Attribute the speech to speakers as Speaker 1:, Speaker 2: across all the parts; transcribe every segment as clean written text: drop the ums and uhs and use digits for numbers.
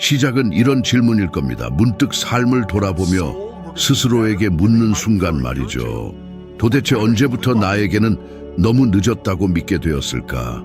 Speaker 1: 시작은 이런 질문일 겁니다. 문득 삶을 돌아보며 스스로에게 묻는 순간 말이죠. 도대체 언제부터 나에게는 너무 늦었다고 믿게 되었을까?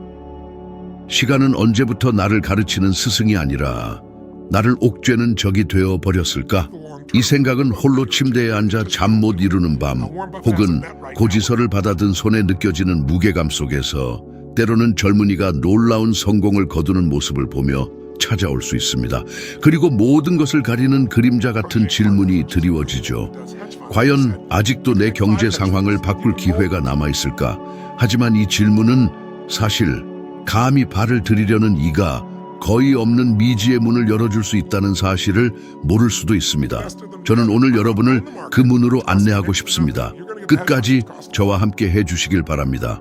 Speaker 1: 시간은 언제부터 나를 가르치는 스승이 아니라 나를 옥죄는 적이 되어 버렸을까? 이 생각은 홀로 침대에 앉아 잠 못 이루는 밤, 혹은 고지서를 받아든 손에 느껴지는 무게감 속에서 때로는 젊은이가 놀라운 성공을 거두는 모습을 보며 찾아올 수 있습니다. 그리고 모든 것을 가리는 그림자 같은 질문이 드리워지죠. 과연 아직도 내 경제 상황을 바꿀 기회가 남아있을까? 하지만 이 질문은 사실 감히 발을 들이려는 이가 거의 없는 미지의 문을 열어줄 수 있다는 사실을 모를 수도 있습니다. 저는 오늘 여러분을 그 문으로 안내하고 싶습니다. 끝까지 저와 함께 해주시길 바랍니다.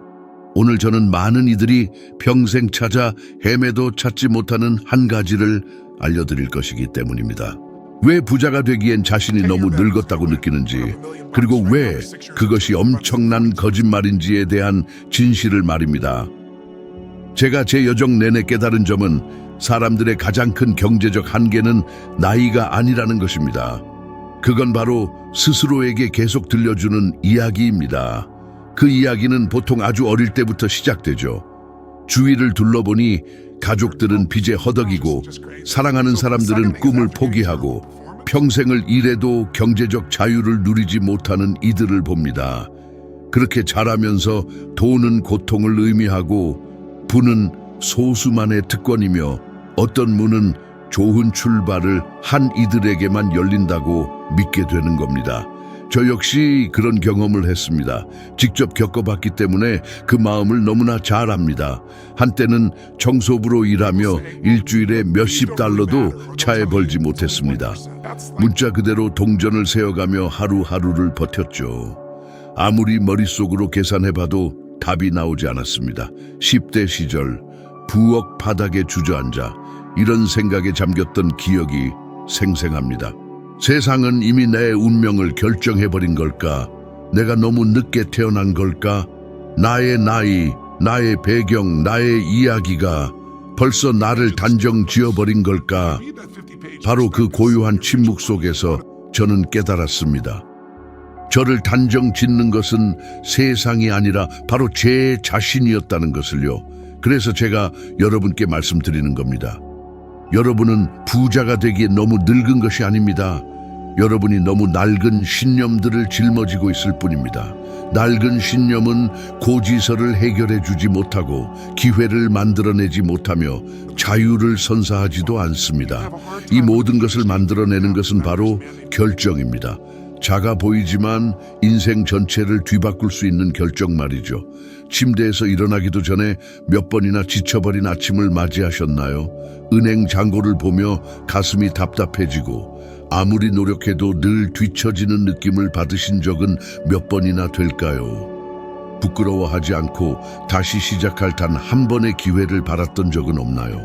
Speaker 1: 오늘 저는 많은 이들이 평생 찾아 헤매도 찾지 못하는 한 가지를 알려드릴 것이기 때문입니다. 왜 부자가 되기엔 자신이 너무 늙었다고 느끼는지, 그리고 왜 그것이 엄청난 거짓말인지에 대한 진실을 말입니다. 제가 제 여정 내내 깨달은 점은 사람들의 가장 큰 경제적 한계는 나이가 아니라는 것입니다. 그건 바로 스스로에게 계속 들려주는 이야기입니다. 그 이야기는 보통 아주 어릴 때부터 시작되죠. 주위를 둘러보니 가족들은 빚에 허덕이고 사랑하는 사람들은 꿈을 포기하고 평생을 일해도 경제적 자유를 누리지 못하는 이들을 봅니다. 그렇게 자라면서 돈은 고통을 의미하고 부는 소수만의 특권이며 어떤 문은 좋은 출발을 한 이들에게만 열린다고 믿게 되는 겁니다. 저 역시 그런 경험을 했습니다. 직접 겪어봤기 때문에 그 마음을 너무나 잘 압니다. 한때는 청소부로 일하며 일주일에 몇십 달러도 차에 벌지 못했습니다. 문자 그대로 동전을 세어가며 하루하루를 버텼죠. 아무리 머릿속으로 계산해봐도 답이 나오지 않았습니다. 10대 시절 부엌 바닥에 주저앉아 이런 생각에 잠겼던 기억이 생생합니다. 세상은 이미 내 운명을 결정해버린 걸까? 내가 너무 늦게 태어난 걸까? 나의 나이, 나의 배경, 나의 이야기가 벌써 나를 단정 지어버린 걸까? 바로 그 고요한 침묵 속에서 저는 깨달았습니다. 저를 단정 짓는 것은 세상이 아니라 바로 제 자신이었다는 것을요. 그래서 제가 여러분께 말씀드리는 겁니다. 여러분은 부자가 되기에 너무 늙은 것이 아닙니다. 여러분이 너무 낡은 신념들을 짊어지고 있을 뿐입니다. 낡은 신념은 고지서를 해결해 주지 못하고 기회를 만들어내지 못하며 자유를 선사하지도 않습니다. 이 모든 것을 만들어내는 것은 바로 결정입니다. 작아 보이지만 인생 전체를 뒤바꿀 수 있는 결정 말이죠. 침대에서 일어나기도 전에 몇 번이나 지쳐버린 아침을 맞이하셨나요? 은행 잔고를 보며 가슴이 답답해지고 아무리 노력해도 늘 뒤처지는 느낌을 받으신 적은 몇 번이나 될까요? 부끄러워하지 않고 다시 시작할 단 한 번의 기회를 받았던 적은 없나요?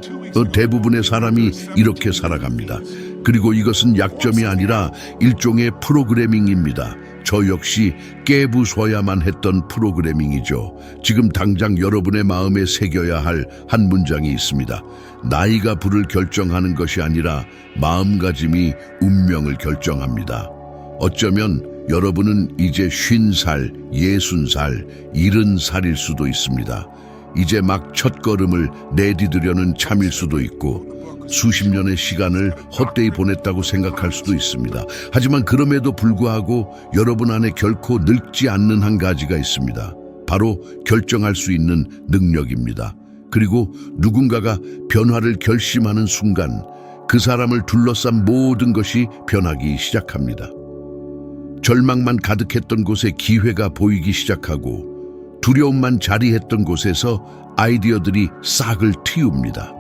Speaker 1: 대부분의 사람이 이렇게 살아갑니다. 그리고 이것은 약점이 아니라 일종의 프로그래밍입니다. 저 역시 깨부숴야만 했던 프로그래밍이죠. 지금 당장 여러분의 마음에 새겨야 할 한 문장이 있습니다. 나이가 부를 결정하는 것이 아니라 마음가짐이 운명을 결정합니다. 어쩌면 여러분은 이제 50살, 60살, 70살일 수도 있습니다. 이제 막 첫걸음을 내디디려는 참일 수도 있고 수십 년의 시간을 헛되이 보냈다고 생각할 수도 있습니다. 하지만 그럼에도 불구하고 여러분 안에 결코 늙지 않는 한 가지가 있습니다. 바로 결정할 수 있는 능력입니다. 그리고 누군가가 변화를 결심하는 순간 그 사람을 둘러싼 모든 것이 변하기 시작합니다. 절망만 가득했던 곳에 기회가 보이기 시작하고 두려움만 자리했던 곳에서 아이디어들이 싹을 틔웁니다.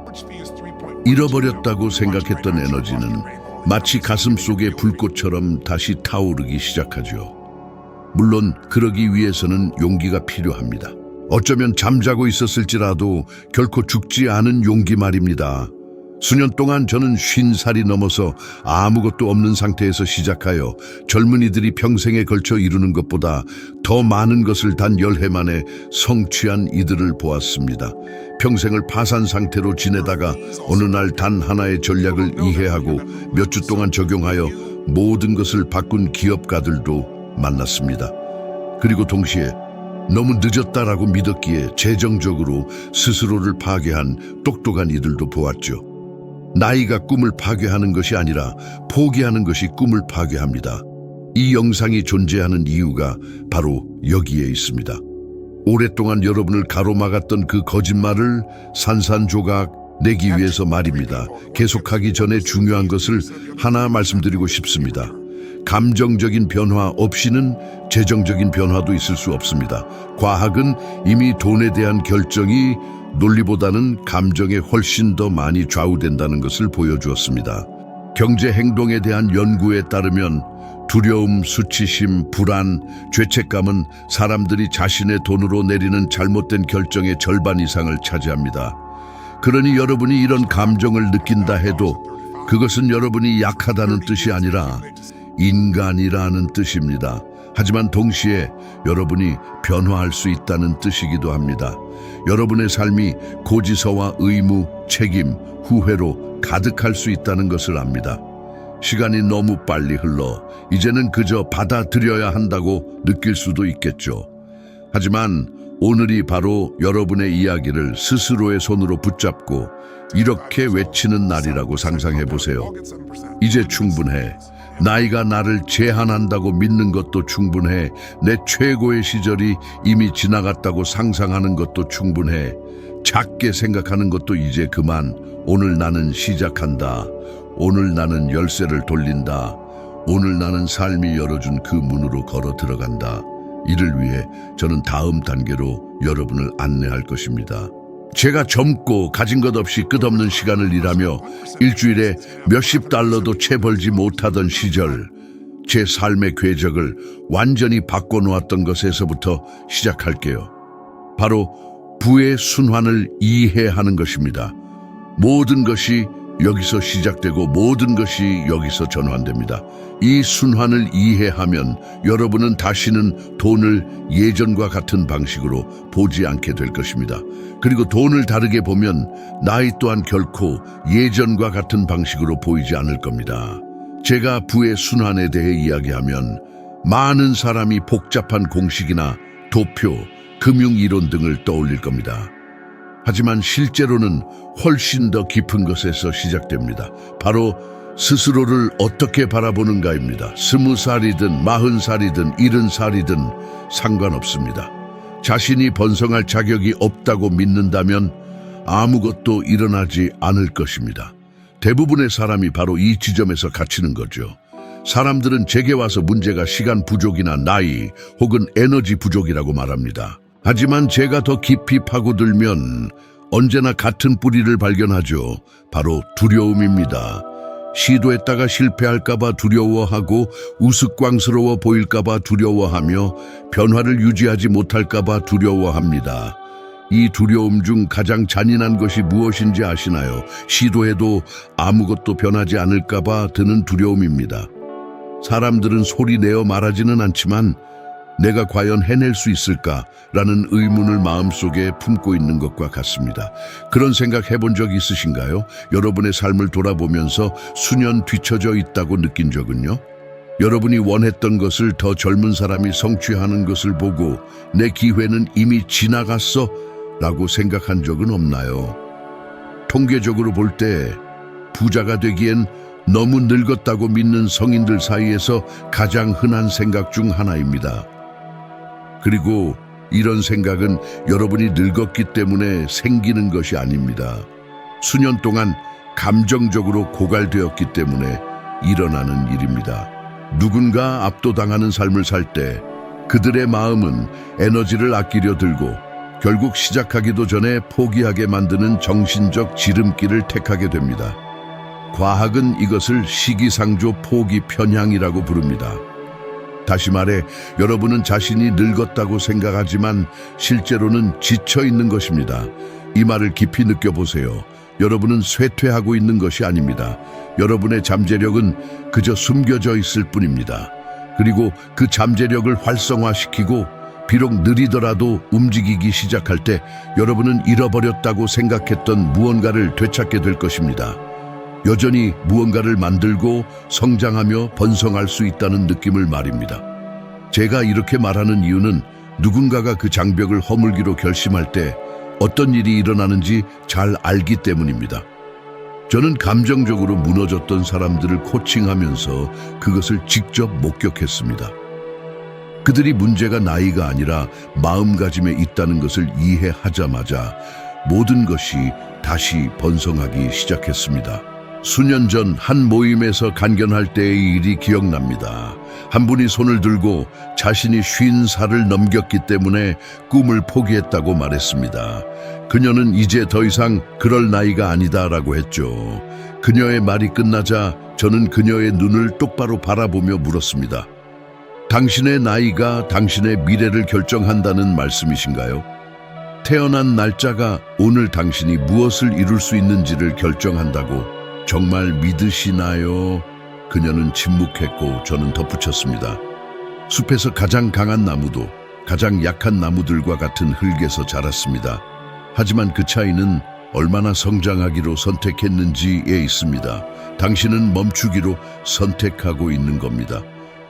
Speaker 1: 잃어버렸다고 생각했던 에너지는 마치 가슴 속의 불꽃처럼 다시 타오르기 시작하죠. 물론 그러기 위해서는 용기가 필요합니다. 어쩌면 잠자고 있었을지라도 결코 죽지 않은 용기 말입니다. 수년 동안 저는 50살이 넘어서 아무것도 없는 상태에서 시작하여 젊은이들이 평생에 걸쳐 이루는 것보다 더 많은 것을 단 10해 만에 성취한 이들을 보았습니다. 평생을 파산 상태로 지내다가 어느 날 단 하나의 전략을 이해하고 몇 주 동안 적용하여 모든 것을 바꾼 기업가들도 만났습니다. 그리고 동시에 너무 늦었다라고 믿었기에 재정적으로 스스로를 파괴한 똑똑한 이들도 보았죠. 나이가 꿈을 파괴하는 것이 아니라 포기하는 것이 꿈을 파괴합니다. 이 영상이 존재하는 이유가 바로 여기에 있습니다. 오랫동안 여러분을 가로막았던 그 거짓말을 산산조각 내기 위해서 말입니다. 계속하기 전에 중요한 것을 하나 말씀드리고 싶습니다. 감정적인 변화 없이는 재정적인 변화도 있을 수 없습니다. 과학은 이미 돈에 대한 결정이 논리보다는 감정에 훨씬 더 많이 좌우된다는 것을 보여주었습니다. 경제 행동에 대한 연구에 따르면 두려움, 수치심, 불안, 죄책감은 사람들이 자신의 돈으로 내리는 잘못된 결정의 절반 이상을 차지합니다. 그러니 여러분이 이런 감정을 느낀다 해도 그것은 여러분이 약하다는 뜻이 아니라 인간이라는 뜻입니다. 하지만 동시에 여러분이 변화할 수 있다는 뜻이기도 합니다. 여러분의 삶이 고지서와 의무, 책임, 후회로 가득할 수 있다는 것을 압니다. 시간이 너무 빨리 흘러 이제는 그저 받아들여야 한다고 느낄 수도 있겠죠. 하지만 오늘이 바로 여러분의 이야기를 스스로의 손으로 붙잡고 이렇게 외치는 날이라고 상상해 보세요. 이제 충분해. 나이가 나를 제한한다고 믿는 것도 충분해. 내 최고의 시절이 이미 지나갔다고 상상하는 것도 충분해. 작게 생각하는 것도 이제 그만. 오늘 나는 시작한다. 오늘 나는 열쇠를 돌린다. 오늘 나는 삶이 열어준 그 문으로 걸어 들어간다. 이를 위해 저는 다음 단계로 여러분을 안내할 것입니다. 제가 젊고 가진 것 없이 끝없는 시간을 일하며 일주일에 몇십 달러도 채 벌지 못하던 시절, 제 삶의 궤적을 완전히 바꿔놓았던 것에서부터 시작할게요. 바로 부의 순환을 이해하는 것입니다. 모든 것이 여기서 시작되고 모든 것이 여기서 전환됩니다. 이 순환을 이해하면 여러분은 다시는 돈을 예전과 같은 방식으로 보지 않게 될 것입니다. 그리고 돈을 다르게 보면 나이 또한 결코 예전과 같은 방식으로 보이지 않을 겁니다. 제가 부의 순환에 대해 이야기하면 많은 사람이 복잡한 공식이나 도표, 금융이론 등을 떠올릴 겁니다. 하지만 실제로는 훨씬 더 깊은 것에서 시작됩니다. 바로 스스로를 어떻게 바라보는가입니다. 20살이든 40살이든 70살이든 상관없습니다. 자신이 번성할 자격이 없다고 믿는다면 아무것도 일어나지 않을 것입니다. 대부분의 사람이 바로 이 지점에서 갇히는 거죠. 사람들은 제게 와서 문제가 시간 부족이나 나이 혹은 에너지 부족이라고 말합니다. 하지만 제가 더 깊이 파고들면 언제나 같은 뿌리를 발견하죠. 바로 두려움입니다. 시도했다가 실패할까봐 두려워하고 우스꽝스러워 보일까봐 두려워하며 변화를 유지하지 못할까봐 두려워합니다. 이 두려움 중 가장 잔인한 것이 무엇인지 아시나요? 시도해도 아무것도 변하지 않을까봐 드는 두려움입니다. 사람들은 소리 내어 말하지는 않지만 내가 과연 해낼 수 있을까라는 의문을 마음속에 품고 있는 것과 같습니다. 그런 생각 해본 적 있으신가요? 여러분의 삶을 돌아보면서 수년 뒤처져 있다고 느낀 적은요? 여러분이 원했던 것을 더 젊은 사람이 성취하는 것을 보고 내 기회는 이미 지나갔어 라고 생각한 적은 없나요? 통계적으로 볼 때 부자가 되기엔 너무 늙었다고 믿는 성인들 사이에서 가장 흔한 생각 중 하나입니다. 그리고 이런 생각은 여러분이 늙었기 때문에 생기는 것이 아닙니다. 수년 동안 감정적으로 고갈되었기 때문에 일어나는 일입니다. 누군가 압도당하는 삶을 살 때 그들의 마음은 에너지를 아끼려 들고 결국 시작하기도 전에 포기하게 만드는 정신적 지름길을 택하게 됩니다. 과학은 이것을 시기상조 포기 편향이라고 부릅니다. 다시 말해 여러분은 자신이 늙었다고 생각하지만 실제로는 지쳐 있는 것입니다. 이 말을 깊이 느껴보세요. 여러분은 쇠퇴하고 있는 것이 아닙니다. 여러분의 잠재력은 그저 숨겨져 있을 뿐입니다. 그리고 그 잠재력을 활성화시키고 비록 느리더라도 움직이기 시작할 때 여러분은 잃어버렸다고 생각했던 무언가를 되찾게 될 것입니다. 여전히 무언가를 만들고 성장하며 번성할 수 있다는 느낌을 말입니다. 제가 이렇게 말하는 이유는 누군가가 그 장벽을 허물기로 결심할 때 어떤 일이 일어나는지 잘 알기 때문입니다. 저는 감정적으로 무너졌던 사람들을 코칭하면서 그것을 직접 목격했습니다. 그들이 문제가 나이가 아니라 마음가짐에 있다는 것을 이해하자마자 모든 것이 다시 번성하기 시작했습니다. 수년 전 한 모임에서 간견할 때의 일이 기억납니다. 한 분이 손을 들고 자신이 50살을 넘겼기 때문에 꿈을 포기했다고 말했습니다. 그녀는 이제 더 이상 그럴 나이가 아니다라고 했죠. 그녀의 말이 끝나자 저는 그녀의 눈을 똑바로 바라보며 물었습니다. 당신의 나이가 당신의 미래를 결정한다는 말씀이신가요? 태어난 날짜가 오늘 당신이 무엇을 이룰 수 있는지를 결정한다고 정말 믿으시나요? 그녀는 침묵했고 저는 덧붙였습니다. 숲에서 가장 강한 나무도 가장 약한 나무들과 같은 흙에서 자랐습니다. 하지만 그 차이는 얼마나 성장하기로 선택했는지에 있습니다. 당신은 멈추기로 선택하고 있는 겁니다.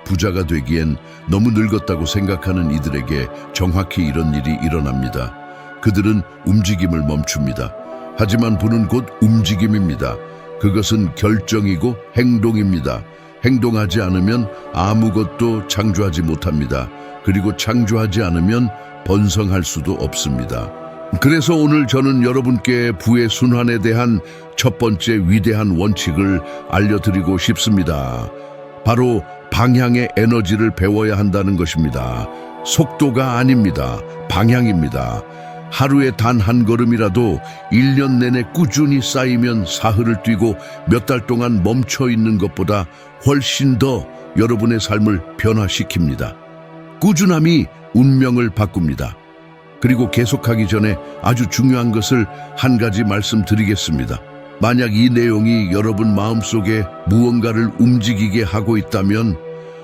Speaker 1: 부자가 되기엔 너무 늙었다고 생각하는 이들에게 정확히 이런 일이 일어납니다. 그들은 움직임을 멈춥니다. 하지만 부는 곧 움직임입니다. 그것은 결정이고 행동입니다. 행동하지 않으면 아무것도 창조하지 못합니다. 그리고 창조하지 않으면 번성할 수도 없습니다. 그래서 오늘 저는 여러분께 부의 순환에 대한 첫 번째 위대한 원칙을 알려드리고 싶습니다. 바로 방향의 에너지를 배워야 한다는 것입니다. 속도가 아닙니다. 방향입니다. 하루에 단 한 걸음이라도 1년 내내 꾸준히 쌓이면 사흘을 뛰고 몇 달 동안 멈춰 있는 것보다 훨씬 더 여러분의 삶을 변화시킵니다. 꾸준함이 운명을 바꿉니다. 그리고 계속하기 전에 아주 중요한 것을 한 가지 말씀드리겠습니다. 만약 이 내용이 여러분 마음속에 무언가를 움직이게 하고 있다면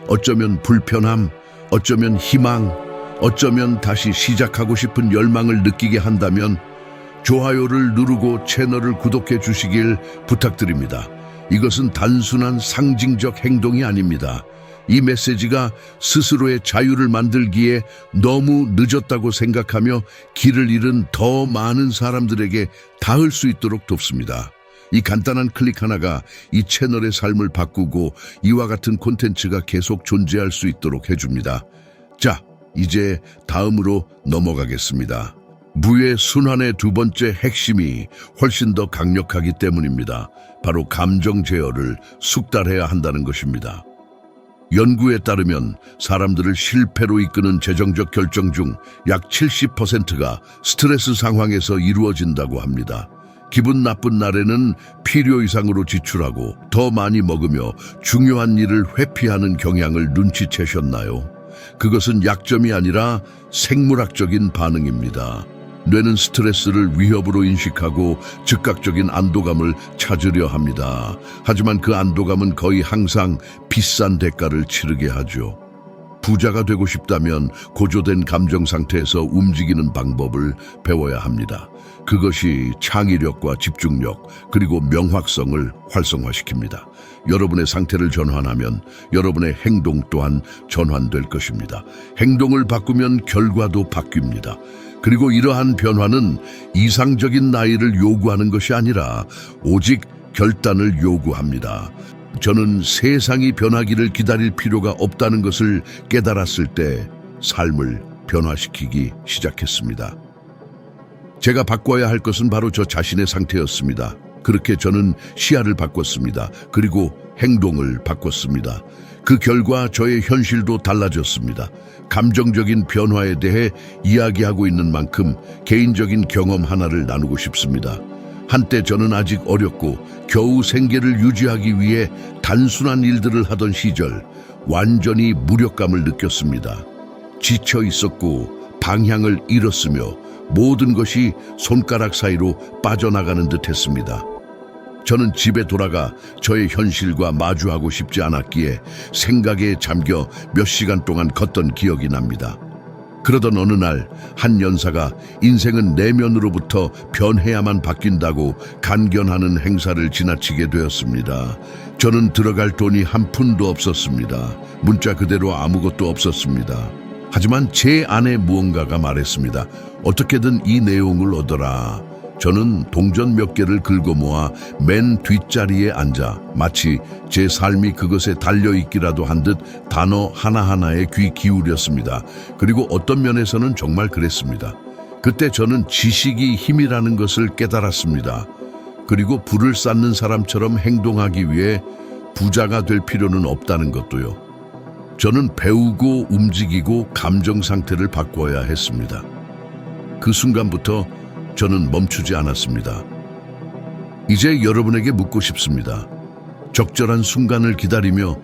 Speaker 1: 어쩌면 불편함, 어쩌면 희망, 어쩌면 다시 시작하고 싶은 열망을 느끼게 한다면 좋아요를 누르고 채널을 구독해 주시길 부탁드립니다. 이것은 단순한 상징적 행동이 아닙니다. 이 메시지가 스스로의 자유를 만들기에 너무 늦었다고 생각하며 길을 잃은 더 많은 사람들에게 닿을 수 있도록 돕습니다. 이 간단한 클릭 하나가 이 채널의 삶을 바꾸고 이와 같은 콘텐츠가 계속 존재할 수 있도록 해줍니다. 자, 이제 다음으로 넘어가겠습니다. 부의 순환의 두 번째 핵심이 훨씬 더 강력하기 때문입니다. 바로 감정 제어를 숙달해야 한다는 것입니다. 연구에 따르면 사람들을 실패로 이끄는 재정적 결정 중 약 70%가 스트레스 상황에서 이루어진다고 합니다. 기분 나쁜 날에는 필요 이상으로 지출하고 더 많이 먹으며 중요한 일을 회피하는 경향을 눈치채셨나요? 그것은 약점이 아니라 생물학적인 반응입니다. 뇌는 스트레스를 위협으로 인식하고 즉각적인 안도감을 찾으려 합니다. 하지만 그 안도감은 거의 항상 비싼 대가를 치르게 하죠. 부자가 되고 싶다면 고조된 감정 상태에서 움직이는 방법을 배워야 합니다. 그것이 창의력과 집중력 그리고 명확성을 활성화시킵니다. 여러분의 상태를 전환하면 여러분의 행동 또한 전환될 것입니다. 행동을 바꾸면 결과도 바뀝니다. 그리고 이러한 변화는 이상적인 나이를 요구하는 것이 아니라 오직 결단을 요구합니다. 저는 세상이 변하기를 기다릴 필요가 없다는 것을 깨달았을 때 삶을 변화시키기 시작했습니다. 제가 바꿔야 할 것은 바로 저 자신의 상태였습니다. 그렇게 저는 시야를 바꿨습니다. 그리고 행동을 바꿨습니다. 그 결과 저의 현실도 달라졌습니다. 감정적인 변화에 대해 이야기하고 있는 만큼 개인적인 경험 하나를 나누고 싶습니다. 한때 저는 아직 어렸고 겨우 생계를 유지하기 위해 단순한 일들을 하던 시절 완전히 무력감을 느꼈습니다. 지쳐 있었고 방향을 잃었으며 모든 것이 손가락 사이로 빠져나가는 듯 했습니다. 저는 집에 돌아가 저의 현실과 마주하고 싶지 않았기에 생각에 잠겨 몇 시간 동안 걷던 기억이 납니다. 그러던 어느 날 한 연사가 인생은 내면으로부터 변해야만 바뀐다고 간견하는 행사를 지나치게 되었습니다. 저는 들어갈 돈이 한 푼도 없었습니다. 문자 그대로 아무것도 없었습니다. 하지만 제 안에 무언가가 말했습니다. 어떻게든 이 내용을 얻어라. 저는 동전 몇 개를 긁어 모아 맨 뒷자리에 앉아 마치 제 삶이 그것에 달려있기라도 한 듯 단어 하나하나에 귀 기울였습니다. 그리고 어떤 면에서는 정말 그랬습니다. 그때 저는 지식이 힘이라는 것을 깨달았습니다. 그리고 불을 쌓는 사람처럼 행동하기 위해 부자가 될 필요는 없다는 것도요. 저는 배우고 움직이고 감정 상태를 바꿔야 했습니다. 그 순간부터 저는 멈추지 않았습니다. 이제 여러분에게 묻고 싶습니다. 적절한 순간을 기다리며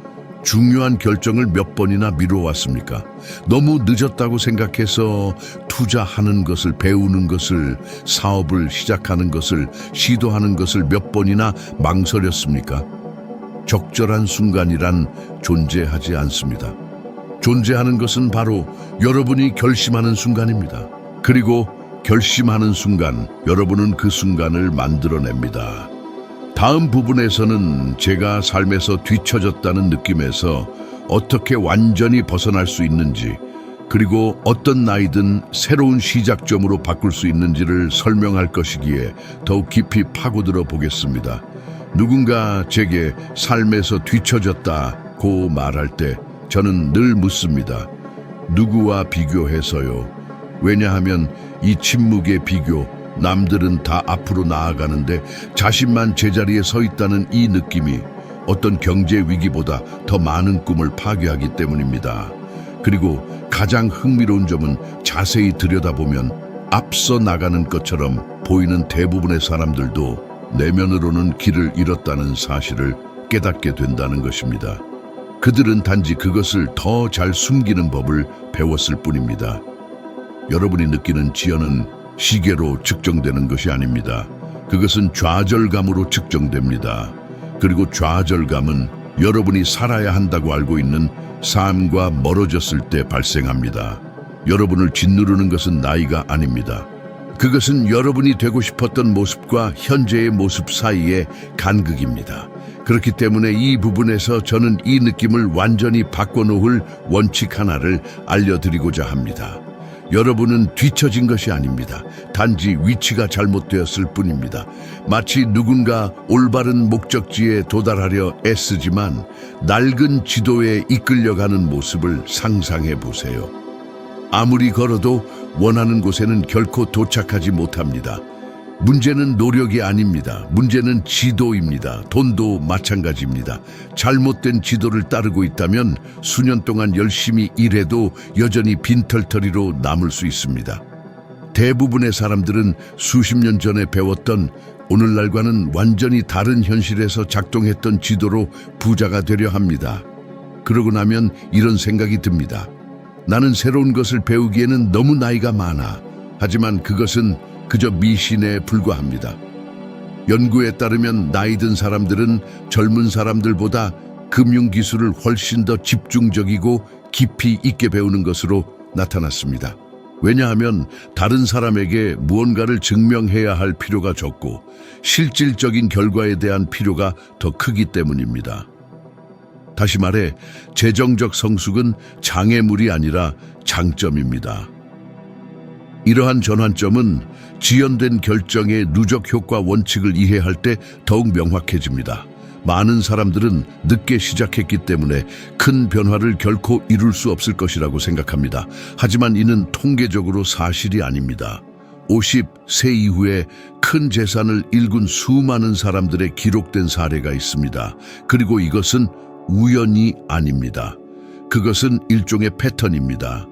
Speaker 1: 중요한 결정을 몇 번이나 미뤄왔습니까? 너무 늦었다고 생각해서 투자하는 것을, 배우는 것을, 사업을 시작하는 것을, 시도하는 것을 몇 번이나 망설였습니까? 적절한 순간이란 존재하지 않습니다. 존재하는 것은 바로 여러분이 결심하는 순간입니다. 그리고 결심하는 순간, 여러분은 그 순간을 만들어냅니다. 다음 부분에서는 제가 삶에서 뒤처졌다는 느낌에서 어떻게 완전히 벗어날 수 있는지, 그리고 어떤 나이든 새로운 시작점으로 바꿀 수 있는지를 설명할 것이기에 더욱 깊이 파고들어 보겠습니다. 누군가 제게 삶에서 뒤처졌다고 말할 때 저는 늘 묻습니다. 누구와 비교해서요? 왜냐하면 이 침묵의 비교, 남들은 다 앞으로 나아가는데 자신만 제자리에 서 있다는 이 느낌이 어떤 경제 위기보다 더 많은 꿈을 파괴하기 때문입니다. 그리고 가장 흥미로운 점은 자세히 들여다보면 앞서 나가는 것처럼 보이는 대부분의 사람들도 내면으로는 길을 잃었다는 사실을 깨닫게 된다는 것입니다. 그들은 단지 그것을 더 잘 숨기는 법을 배웠을 뿐입니다. 여러분이 느끼는 지연은 시계로 측정되는 것이 아닙니다. 그것은 좌절감으로 측정됩니다. 그리고 좌절감은 여러분이 살아야 한다고 알고 있는 삶과 멀어졌을 때 발생합니다. 여러분을 짓누르는 것은 나이가 아닙니다. 그것은 여러분이 되고 싶었던 모습과 현재의 모습 사이의 간극입니다. 그렇기 때문에 이 부분에서 저는 이 느낌을 완전히 바꿔놓을 원칙 하나를 알려드리고자 합니다. 여러분은 뒤처진 것이 아닙니다. 단지 위치가 잘못되었을 뿐입니다. 마치 누군가 올바른 목적지에 도달하려 애쓰지만 낡은 지도에 이끌려가는 모습을 상상해 보세요. 아무리 걸어도 원하는 곳에는 결코 도착하지 못합니다. 문제는 노력이 아닙니다. 문제는 지도입니다. 돈도 마찬가지입니다. 잘못된 지도를 따르고 있다면 수년 동안 열심히 일해도 여전히 빈털터리로 남을 수 있습니다. 대부분의 사람들은 수십 년 전에 배웠던 오늘날과는 완전히 다른 현실에서 작동했던 지도로 부자가 되려 합니다. 그러고 나면 이런 생각이 듭니다. 나는 새로운 것을 배우기에는 너무 나이가 많아. 하지만 그것은 그저 미신에 불과합니다. 연구에 따르면 나이 든 사람들은 젊은 사람들보다 금융기술을 훨씬 더 집중적이고 깊이 있게 배우는 것으로 나타났습니다. 왜냐하면 다른 사람에게 무언가를 증명해야 할 필요가 적고 실질적인 결과에 대한 필요가 더 크기 때문입니다. 다시 말해, 재정적 성숙은 장애물이 아니라 장점입니다. 이러한 전환점은 지연된 결정의 누적 효과 원칙을 이해할 때 더욱 명확해집니다. 많은 사람들은 늦게 시작했기 때문에 큰 변화를 결코 이룰 수 없을 것이라고 생각합니다. 하지만 이는 통계적으로 사실이 아닙니다. 50세 이후에 큰 재산을 일군 수많은 사람들의 기록된 사례가 있습니다. 그리고 이것은 우연이 아닙니다. 그것은 일종의 패턴입니다.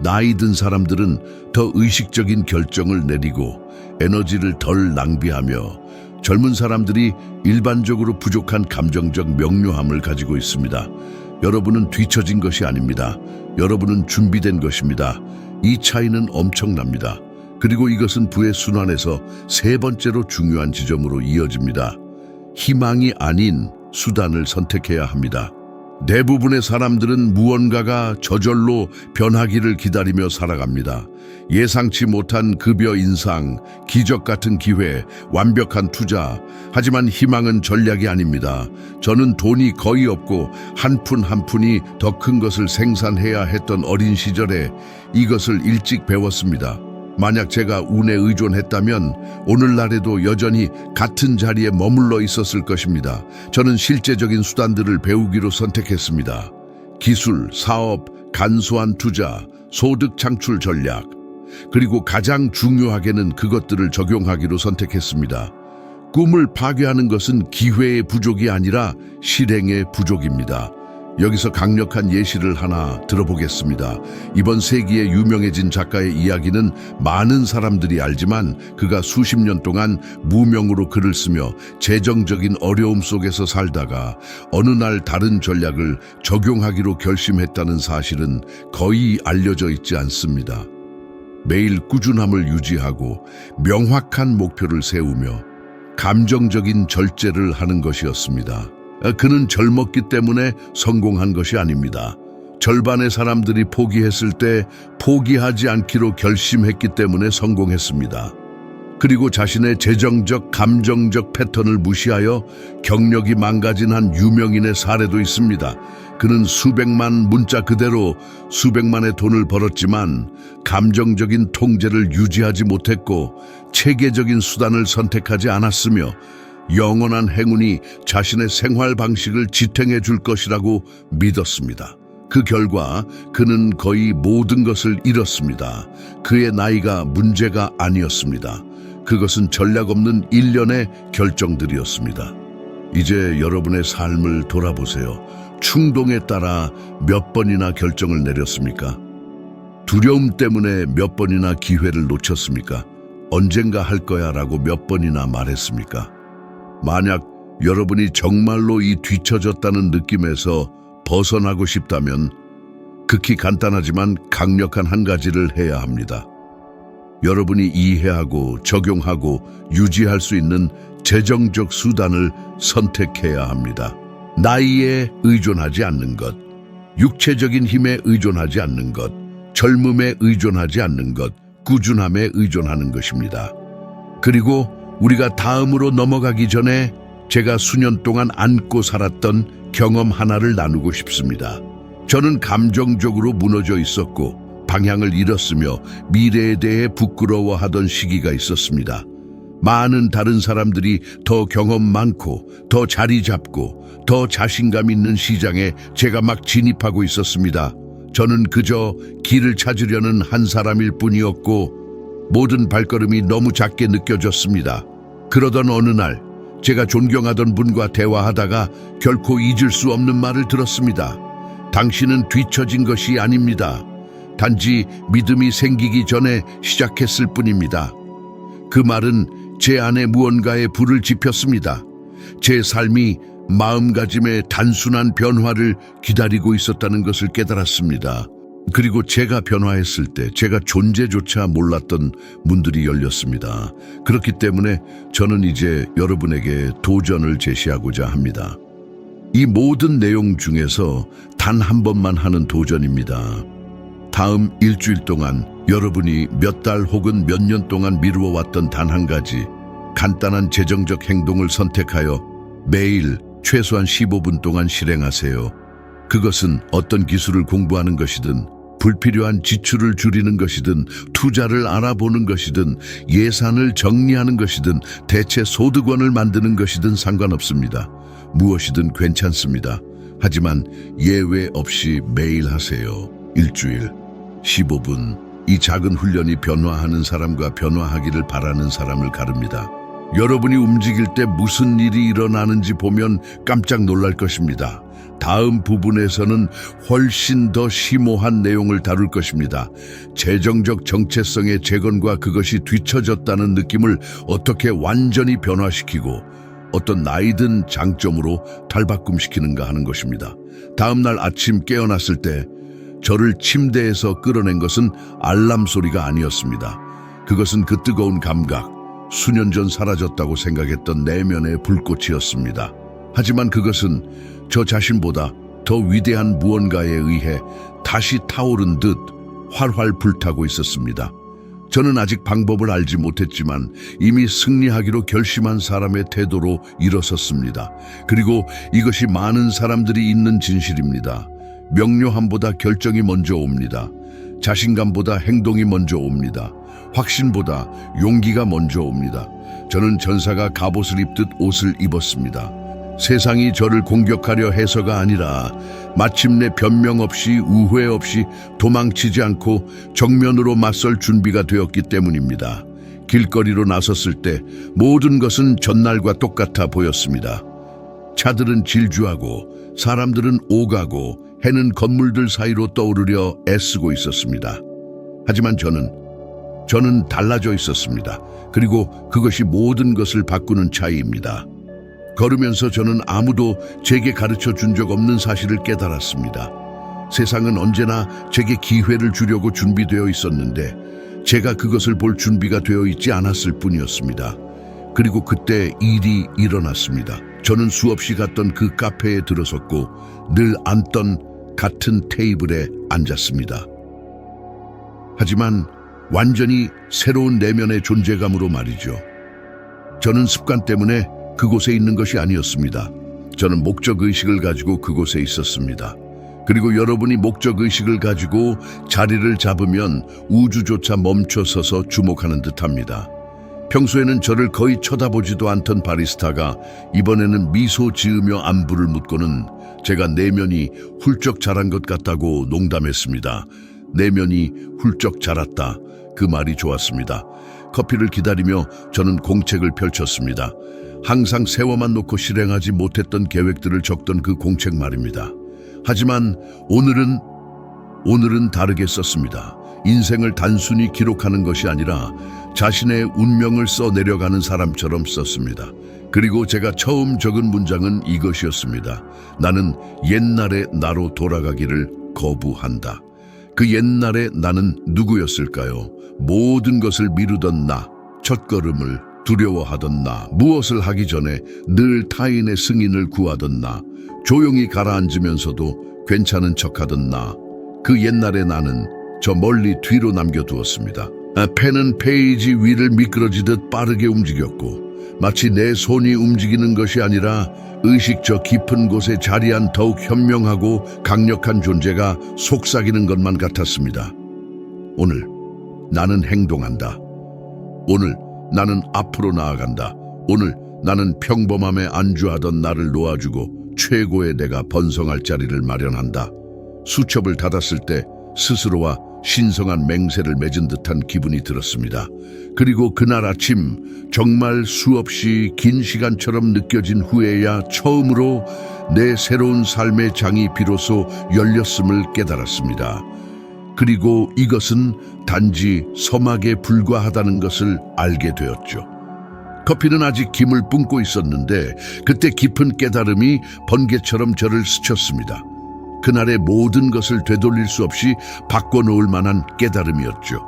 Speaker 1: 나이 든 사람들은 더 의식적인 결정을 내리고 에너지를 덜 낭비하며 젊은 사람들이 일반적으로 부족한 감정적 명료함을 가지고 있습니다. 여러분은 뒤처진 것이 아닙니다. 여러분은 준비된 것입니다. 이 차이는 엄청납니다. 그리고 이것은 부의 순환에서 세 번째로 중요한 지점으로 이어집니다. 희망이 아닌 수단을 선택해야 합니다. 대부분의 사람들은 무언가가 저절로 변하기를 기다리며 살아갑니다. 예상치 못한 급여 인상, 기적 같은 기회, 완벽한 투자. 하지만 희망은 전략이 아닙니다. 저는 돈이 거의 없고 한 푼 한 푼이 더 큰 것을 생산해야 했던 어린 시절에 이것을 일찍 배웠습니다. 만약 제가 운에 의존했다면 오늘날에도 여전히 같은 자리에 머물러 있었을 것입니다. 저는 실제적인 수단들을 배우기로 선택했습니다. 기술, 사업, 간소한 투자, 소득 창출 전략, 그리고 가장 중요하게는 그것들을 적용하기로 선택했습니다. 꿈을 파괴하는 것은 기회의 부족이 아니라 실행의 부족입니다. 여기서 강력한 예시를 하나 들어보겠습니다. 이번 세기에 유명해진 작가의 이야기는 많은 사람들이 알지만 그가 수십 년 동안 무명으로 글을 쓰며 재정적인 어려움 속에서 살다가 어느 날 다른 전략을 적용하기로 결심했다는 사실은 거의 알려져 있지 않습니다. 매일 꾸준함을 유지하고 명확한 목표를 세우며 감정적인 절제를 하는 것이었습니다. 그는 젊었기 때문에 성공한 것이 아닙니다. 절반의 사람들이 포기했을 때 포기하지 않기로 결심했기 때문에 성공했습니다. 그리고 자신의 재정적, 감정적 패턴을 무시하여 경력이 망가진 한 유명인의 사례도 있습니다. 그는 수백만 문자 그대로 수백만의 돈을 벌었지만 감정적인 통제를 유지하지 못했고 체계적인 수단을 선택하지 않았으며 영원한 행운이 자신의 생활 방식을 지탱해 줄 것이라고 믿었습니다. 그 결과 그는 거의 모든 것을 잃었습니다. 그의 나이가 문제가 아니었습니다. 그것은 전략 없는 일련의 결정들이었습니다. 이제 여러분의 삶을 돌아보세요. 충동에 따라 몇 번이나 결정을 내렸습니까? 두려움 때문에 몇 번이나 기회를 놓쳤습니까? 언젠가 할 거야 라고 몇 번이나 말했습니까? 만약 여러분이 정말로 이 뒤처졌다는 느낌에서 벗어나고 싶다면 극히 간단하지만 강력한 한 가지를 해야 합니다. 여러분이 이해하고 적용하고 유지할 수 있는 재정적 수단을 선택해야 합니다. 나이에 의존하지 않는 것, 육체적인 힘에 의존하지 않는 것, 젊음에 의존하지 않는 것, 꾸준함에 의존하는 것입니다. 그리고 우리가 다음으로 넘어가기 전에 제가 수년 동안 안고 살았던 경험 하나를 나누고 싶습니다. 저는 감정적으로 무너져 있었고 방향을 잃었으며 미래에 대해 부끄러워하던 시기가 있었습니다. 많은 다른 사람들이 더 경험 많고 더 자리 잡고 더 자신감 있는 시장에 제가 막 진입하고 있었습니다. 저는 그저 길을 찾으려는 한 사람일 뿐이었고 모든 발걸음이 너무 작게 느껴졌습니다. 그러던 어느 날 제가 존경하던 분과 대화하다가 결코 잊을 수 없는 말을 들었습니다. 당신은 뒤처진 것이 아닙니다. 단지 믿음이 생기기 전에 시작했을 뿐입니다. 그 말은 제 안에 무언가에 불을 지폈습니다. 제 삶이 마음가짐의 단순한 변화를 기다리고 있었다는 것을 깨달았습니다. 그리고 제가 변화했을 때 제가 존재조차 몰랐던 문들이 열렸습니다. 그렇기 때문에 저는 이제 여러분에게 도전을 제시하고자 합니다. 이 모든 내용 중에서 단 한 번만 하는 도전입니다. 다음 일주일 동안 여러분이 몇 달 혹은 몇 년 동안 미루어왔던 단 한 가지 간단한 재정적 행동을 선택하여 매일 최소한 15분 동안 실행하세요. 그것은 어떤 기술을 공부하는 것이든 불필요한 지출을 줄이는 것이든 투자를 알아보는 것이든 예산을 정리하는 것이든 대체 소득원을 만드는 것이든 상관없습니다. 무엇이든 괜찮습니다. 하지만 예외 없이 매일 하세요. 일주일 15분. 이 작은 훈련이 변화하는 사람과 변화하기를 바라는 사람을 가릅니다. 여러분이 움직일 때 무슨 일이 일어나는지 보면 깜짝 놀랄 것입니다. 다음 부분에서는 훨씬 더 심오한 내용을 다룰 것입니다. 재정적 정체성의 재건과 그것이 뒤처졌다는 느낌을 어떻게 완전히 변화시키고 어떤 나이든 장점으로 탈바꿈시키는가 하는 것입니다. 다음 날 아침 깨어났을 때 저를 침대에서 끌어낸 것은 알람 소리가 아니었습니다. 그것은 그 뜨거운 감각, 수년 전 사라졌다고 생각했던 내면의 불꽃이었습니다. 하지만 그것은 저 자신보다 더 위대한 무언가에 의해 다시 타오른 듯 활활 불타고 있었습니다. 저는 아직 방법을 알지 못했지만 이미 승리하기로 결심한 사람의 태도로 일어섰습니다. 그리고 이것이 많은 사람들이 있는 진실입니다. 명료함보다 결정이 먼저 옵니다. 자신감보다 행동이 먼저 옵니다. 확신보다 용기가 먼저 옵니다. 저는 전사가 갑옷을 입듯 옷을 입었습니다. 세상이 저를 공격하려 해서가 아니라 마침내 변명 없이 우회 없이 도망치지 않고 정면으로 맞설 준비가 되었기 때문입니다. 길거리로 나섰을 때 모든 것은 전날과 똑같아 보였습니다. 차들은 질주하고 사람들은 오가고 해는 건물들 사이로 떠오르려 애쓰고 있었습니다. 하지만 저는 달라져 있었습니다. 그리고 그것이 모든 것을 바꾸는 차이입니다. 걸으면서 저는 아무도 제게 가르쳐 준 적 없는 사실을 깨달았습니다. 세상은 언제나 제게 기회를 주려고 준비되어 있었는데 제가 그것을 볼 준비가 되어 있지 않았을 뿐이었습니다. 그리고 그때 일이 일어났습니다. 저는 수없이 갔던 그 카페에 들어섰고 늘 앉던 같은 테이블에 앉았습니다. 하지만 완전히 새로운 내면의 존재감으로 말이죠. 저는 습관 때문에 그곳에 있는 것이 아니었습니다. 저는 목적의식을 가지고 그곳에 있었습니다. 그리고 여러분이 목적의식을 가지고 자리를 잡으면 우주조차 멈춰서서 주목하는 듯합니다. 평소에는 저를 거의 쳐다보지도 않던 바리스타가 이번에는 미소 지으며 안부를 묻고는 제가 내면이 훌쩍 자란 것 같다고 농담했습니다. 내면이 훌쩍 자랐다. 그 말이 좋았습니다. 커피를 기다리며 저는 공책을 펼쳤습니다. 항상 세워만 놓고 실행하지 못했던 계획들을 적던 그 공책 말입니다. 하지만 오늘은 다르게 썼습니다. 인생을 단순히 기록하는 것이 아니라 자신의 운명을 써내려가는 사람처럼 썼습니다. 그리고 제가 처음 적은 문장은 이것이었습니다. 나는 옛날의 나로 돌아가기를 거부한다. 그 옛날의 나는 누구였을까요? 모든 것을 미루던 나, 첫걸음을 두려워하던 나, 무엇을 하기 전에 늘 타인의 승인을 구하던 나, 조용히 가라앉으면서도 괜찮은 척하던 나, 그 옛날의 나는 저 멀리 뒤로 남겨두었습니다. 펜은 페이지 위를 미끄러지듯 빠르게 움직였고 마치 내 손이 움직이는 것이 아니라 의식 저 깊은 곳에 자리한 더욱 현명하고 강력한 존재가 속삭이는 것만 같았습니다. 오늘 나는 행동한다. 오늘 나는 앞으로 나아간다. 오늘 나는 평범함에 안주하던 나를 놓아주고 최고의 내가 번성할 자리를 마련한다. 수첩을 닫았을 때 스스로와 신성한 맹세를 맺은 듯한 기분이 들었습니다. 그리고 그날 아침 정말 수없이 긴 시간처럼 느껴진 후에야 처음으로 내 새로운 삶의 장이 비로소 열렸음을 깨달았습니다. 그리고 이것은 단지 서막에 불과하다는 것을 알게 되었죠. 커피는 아직 김을 뿜고 있었는데 그때 깊은 깨달음이 번개처럼 저를 스쳤습니다. 그날의 모든 것을 되돌릴 수 없이 바꿔놓을 만한 깨달음이었죠.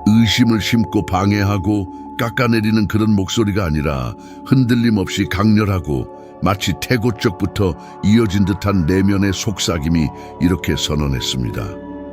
Speaker 1: 의심을 심고 방해하고 깎아내리는 그런 목소리가 아니라 흔들림 없이 강렬하고 마치 태고 쪽부터 이어진 듯한 내면의 속삭임이 이렇게 선언했습니다.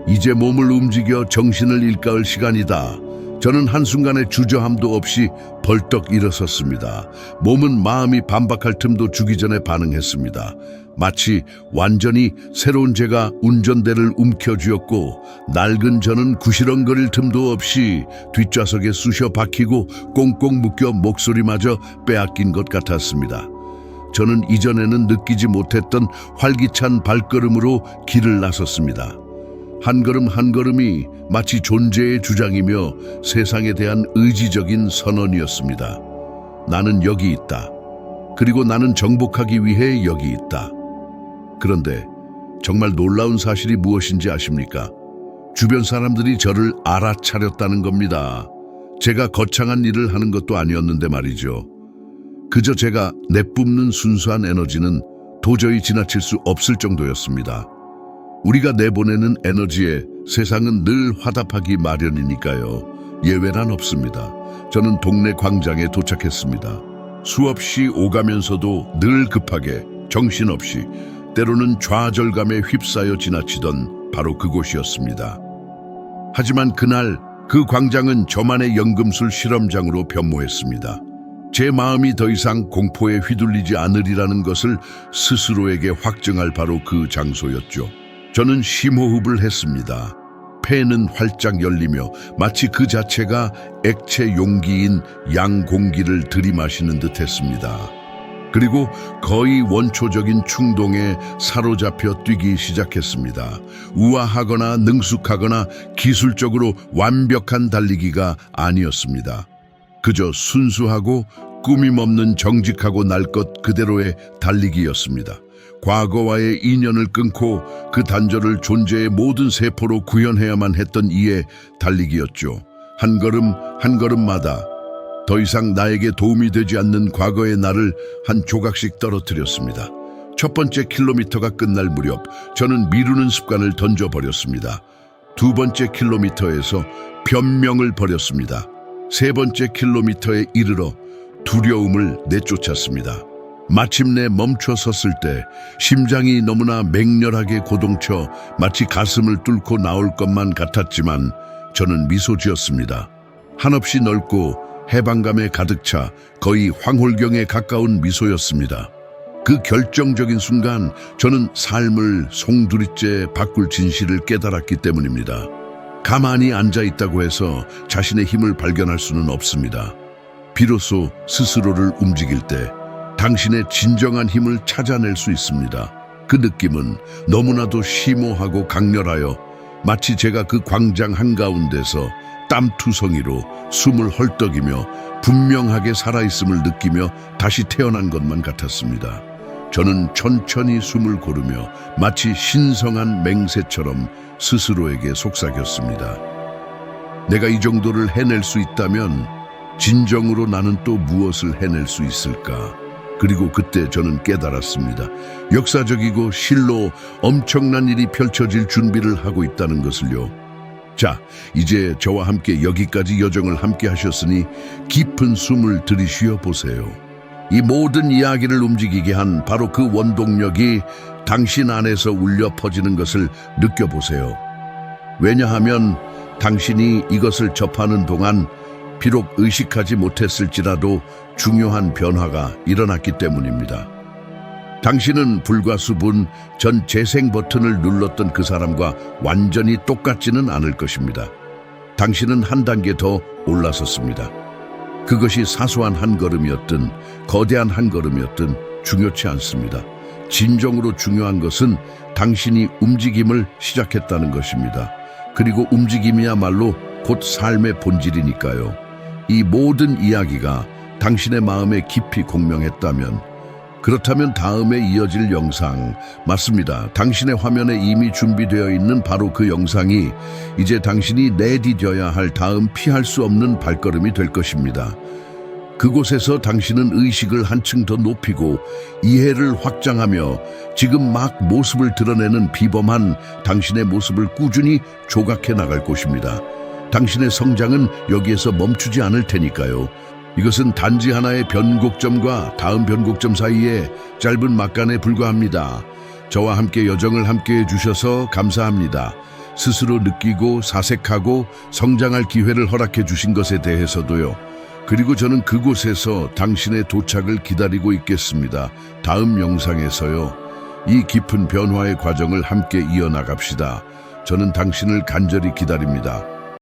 Speaker 1: 이제 몸을 움직여 정신을 일깨울 시간이다. 저는 한순간의 주저함도 없이 벌떡 일어섰습니다. 몸은 마음이 반박할 틈도 주기 전에 반응했습니다. 마치 완전히 새로운 제가 운전대를 움켜쥐었고 낡은 저는 구시렁거릴 틈도 없이 뒷좌석에 쑤셔 박히고 꽁꽁 묶여 목소리마저 빼앗긴 것 같았습니다. 저는 이전에는 느끼지 못했던 활기찬 발걸음으로 길을 나섰습니다. 한 걸음 한 걸음이 마치 존재의 주장이며 세상에 대한 의지적인 선언이었습니다. 나는 여기 있다. 그리고 나는 정복하기 위해 여기 있다. 그런데 정말 놀라운 사실이 무엇인지 아십니까? 주변 사람들이 저를 알아차렸다는 겁니다. 제가 거창한 일을 하는 것도 아니었는데 말이죠. 그저 제가 내뿜는 순수한 에너지는 도저히 지나칠 수 없을 정도였습니다. 우리가 내보내는 에너지에 세상은 늘 화답하기 마련이니까요. 예외란 없습니다. 저는 동네 광장에 도착했습니다. 수없이 오가면서도 늘 급하게 정신없이 때로는 좌절감에 휩싸여 지나치던 바로 그곳이었습니다. 하지만 그날 그 광장은 저만의 연금술 실험장으로 변모했습니다. 제 마음이 더 이상 공포에 휘둘리지 않으리라는 것을 스스로에게 확증할 바로 그 장소였죠. 저는 심호흡을 했습니다. 폐는 활짝 열리며 마치 그 자체가 액체 용기인 양공기를 들이마시는 듯 했습니다. 그리고 거의 원초적인 충동에 사로잡혀 뛰기 시작했습니다. 우아하거나 능숙하거나 기술적으로 완벽한 달리기가 아니었습니다. 그저 순수하고 꾸밈없는 정직하고 날 것 그대로의 달리기였습니다. 과거와의 인연을 끊고 그 단절을 존재의 모든 세포로 구현해야만 했던 이의 달리기였죠. 한 걸음 한 걸음마다 더 이상 나에게 도움이 되지 않는 과거의 나를 한 조각씩 떨어뜨렸습니다. 첫 번째 킬로미터가 끝날 무렵 저는 미루는 습관을 던져버렸습니다. 두 번째 킬로미터에서 변명을 버렸습니다. 세 번째 킬로미터에 이르러 두려움을 내쫓았습니다. 마침내 멈춰 섰을 때 심장이 너무나 맹렬하게 고동쳐 마치 가슴을 뚫고 나올 것만 같았지만 저는 미소 지었습니다. 한없이 넓고 해방감에 가득 차 거의 황홀경에 가까운 미소였습니다. 그 결정적인 순간 저는 삶을 송두리째 바꿀 진실을 깨달았기 때문입니다. 가만히 앉아있다고 해서 자신의 힘을 발견할 수는 없습니다. 비로소 스스로를 움직일 때 당신의 진정한 힘을 찾아낼 수 있습니다. 그 느낌은 너무나도 심오하고 강렬하여 마치 제가 그 광장 한가운데서 땀투성이로 숨을 헐떡이며 분명하게 살아있음을 느끼며 다시 태어난 것만 같았습니다. 저는 천천히 숨을 고르며 마치 신성한 맹세처럼 스스로에게 속삭였습니다. 내가 이 정도를 해낼 수 있다면 진정으로 나는 또 무엇을 해낼 수 있을까? 그리고 그때 저는 깨달았습니다. 역사적이고 실로 엄청난 일이 펼쳐질 준비를 하고 있다는 것을요. 자, 이제 저와 함께 여기까지 여정을 함께 하셨으니 깊은 숨을 들이쉬어 보세요. 이 모든 이야기를 움직이게 한 바로 그 원동력이 당신 안에서 울려 퍼지는 것을 느껴보세요. 왜냐하면 당신이 이것을 접하는 동안 비록 의식하지 못했을지라도 중요한 변화가 일어났기 때문입니다. 당신은 불과 수분 전 재생 버튼을 눌렀던 그 사람과 완전히 똑같지는 않을 것입니다. 당신은 한 단계 더 올라섰습니다. 그것이 사소한 한 걸음이었든 거대한 한 걸음이었든 중요치 않습니다. 진정으로 중요한 것은 당신이 움직임을 시작했다는 것입니다. 그리고 움직임이야말로 곧 삶의 본질이니까요. 이 모든 이야기가 당신의 마음에 깊이 공명했다면, 그렇다면 다음에 이어질 영상, 맞습니다. 당신의 화면에 이미 준비되어 있는 바로 그 영상이 이제 당신이 내디뎌야 할 다음 피할 수 없는 발걸음이 될 것입니다. 그곳에서 당신은 의식을 한층 더 높이고 이해를 확장하며 지금 막 모습을 드러내는 비범한 당신의 모습을 꾸준히 조각해 나갈 것입니다. 당신의 성장은 여기에서 멈추지 않을 테니까요. 이것은 단지 하나의 변곡점과 다음 변곡점 사이에 짧은 막간에 불과합니다. 저와 함께 여정을 함께해 주셔서 감사합니다. 스스로 느끼고 사색하고 성장할 기회를 허락해 주신 것에 대해서도요. 그리고 저는 그곳에서 당신의 도착을 기다리고 있겠습니다. 다음 영상에서요. 이 깊은 변화의 과정을 함께 이어나갑시다. 저는 당신을 간절히 기다립니다.